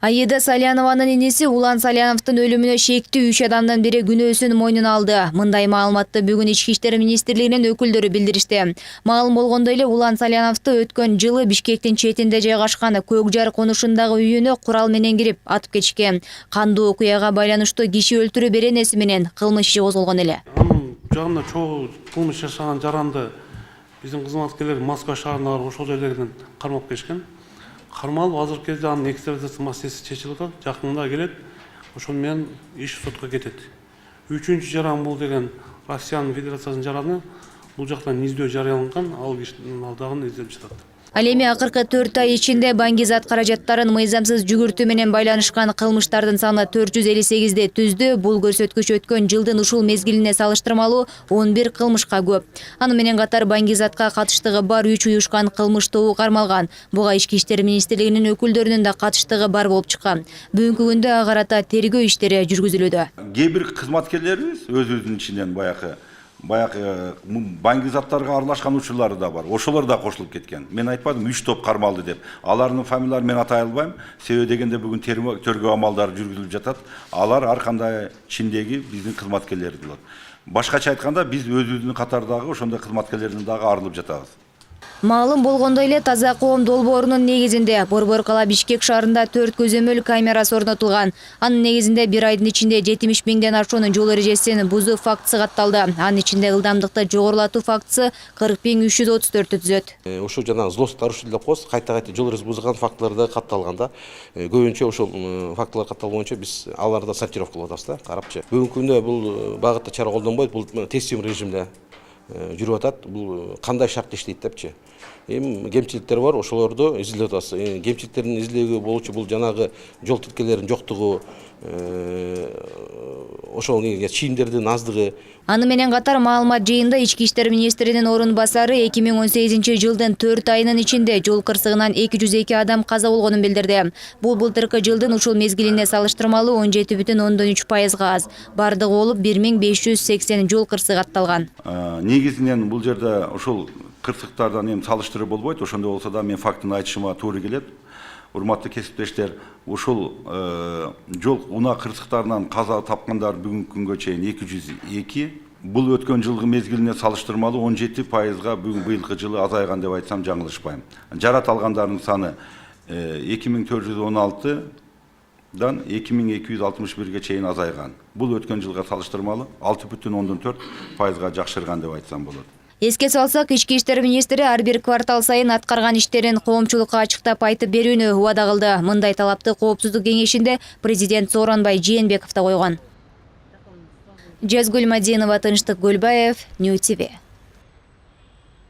Аида Салянованын инеси Улан Саляновдун өлүмүнө шектүү 3 адамдан бири күнөөсүн мойнуна алды. Мындай маалыматты бүгүн Ички иштер министрлигинин өкүлдөрү билдиришти. Маалым болгондой эле Улан Саляновду өткөн жылы Бишкектин четинде жайгашкан Көк Жар конушундагы үйүнө курал менен кирип атып кетишкен. Кандуу окуяга байланыштуу киши өлтүрүү беренеси менен кылмыш иши козголгон эле. Анын жагында чогуу кылмыш жашаган жаранды биздин кызматкерлер Москва шаарына ошол жерлерден кармап келишкен. Кармалып азыркы кезде анын экстрадиция маселеси чечилди, жакында келет, ошол менен иш сотко кетет. Үчүнчү жаран бул деген Россиянын Федерациясынын жараны, бул жактан издөө жарыяланган, ал кишинин алдагын издеп жатат. Ал эми акыркы 4 ай ичинде баңгизат каражаттарын мыйзамсыз жүгүртүү менен байланышкан кылмыштардын саны 458 түздү. Бул көрсөткүч өткөн жылдын ушул мезгилине салыштырмалуу 11 кылмышка көп. Аны менен катар баңгизатка катыштыгы бар 3 уюшкан кылмыш тобу кармалган. Буга Ички иштер министрлигинин өкүлдөрүнүн да катыштыгы бар болуп чыккан. Бүгүнкү күндө ага карата тергөө иштери жүргүзүлүүдө. Кээ бир кызматкерлерибиз өзүбүздүн ичинен баягы баңгизаттарга аралашкан учурлары да бар. Ошолор да кошулуп кеткен. Мен айтпадым 3 топ кармалды деп. Алардын фамилияларын мен атай албайм. Себеби дегенде бүгүн тергөө амалдары жүргүзүлүп жатат. Алар ар кандай ичиндеги биздин кызматкерлер болот. Башкача айтканда биз өзүбүздүн катардагы ошондой кызматкерлерден дагы арылып жатабыз. Маалым болгондой эле Таза коом долбоорунун негизинде Борбор кала Бишкек шаарында 4 көзөмөл камерасы орнотулган. Анын негизинде 1 айдын ичинде 70 миңден ашуун жол эрежесин бузуу фактысы катталды. Анын ичинде ылдамдыкты жогорулатуу фактысы 40.334 түзөт. Ошо жана злость нарушитель деп коебуз, кайта жол эрежесин бузган фактылар да катталган да. Көбүнчө ошол фактылар катталган боюнча биз аларды сортировка кылып атабыз да, карапчы. Бүгүнкү күндө бул багытта чара колдонбойт, бул тестим режимде жүрүп атат. Бул кандай шартта иштейт депчи. Эми кемчиликтер бар, ошолорду изилдеп атабыз. Кемчиликтердин изилдөөгө болчу бул жанагы жол тилкелеринин жоктугу, ошол чийимдердин аздыгы. Аны менен катар маалымат жыйында Ички иштер министринин орун басары 2018 жылдын 4 айынын ичинде жол кырсыгынан 202 адам каза болгонун билдирди. Бул былтыркы жылдын ушул мезгилине салыштырмалуу 17,3% аз. Бардыгы болуп 1580 жол кырсыгы атталган. Негизинен бул жерде ошол кырсыктардан эми салыштыруу болбойт. Ошондой болсо да мен фактын айтышыма туура келет. Урматтуу кесиптештер, ушул жол унаа кырсыктарынан каза тапкандар бүгүнкү күнгө чейин 202. Бул өткөн жылгы мезгилине салыштырмалуу 17%га бүгүн быйылкы жылы азайган деп айтсам жаңылышпайм. Жарат алгандардын саны 2416дан 2261ге чейин азайган. Бул өткөн жылга салыштырмалуу 6,4%га жакшырган деп айтсам болот. Эске салсак, Ички иштер министри ар бир квартал сайын аткарган иштерин коомчулукка ачыктап айтып берүүнү убада кылды. Мындай талапты Коопсуздук кеңешинде президент Сооронбай Жээнбеков да койгон. Жазгүл Мадинова, Тынчтык Гөлбаев, Нью ТВ.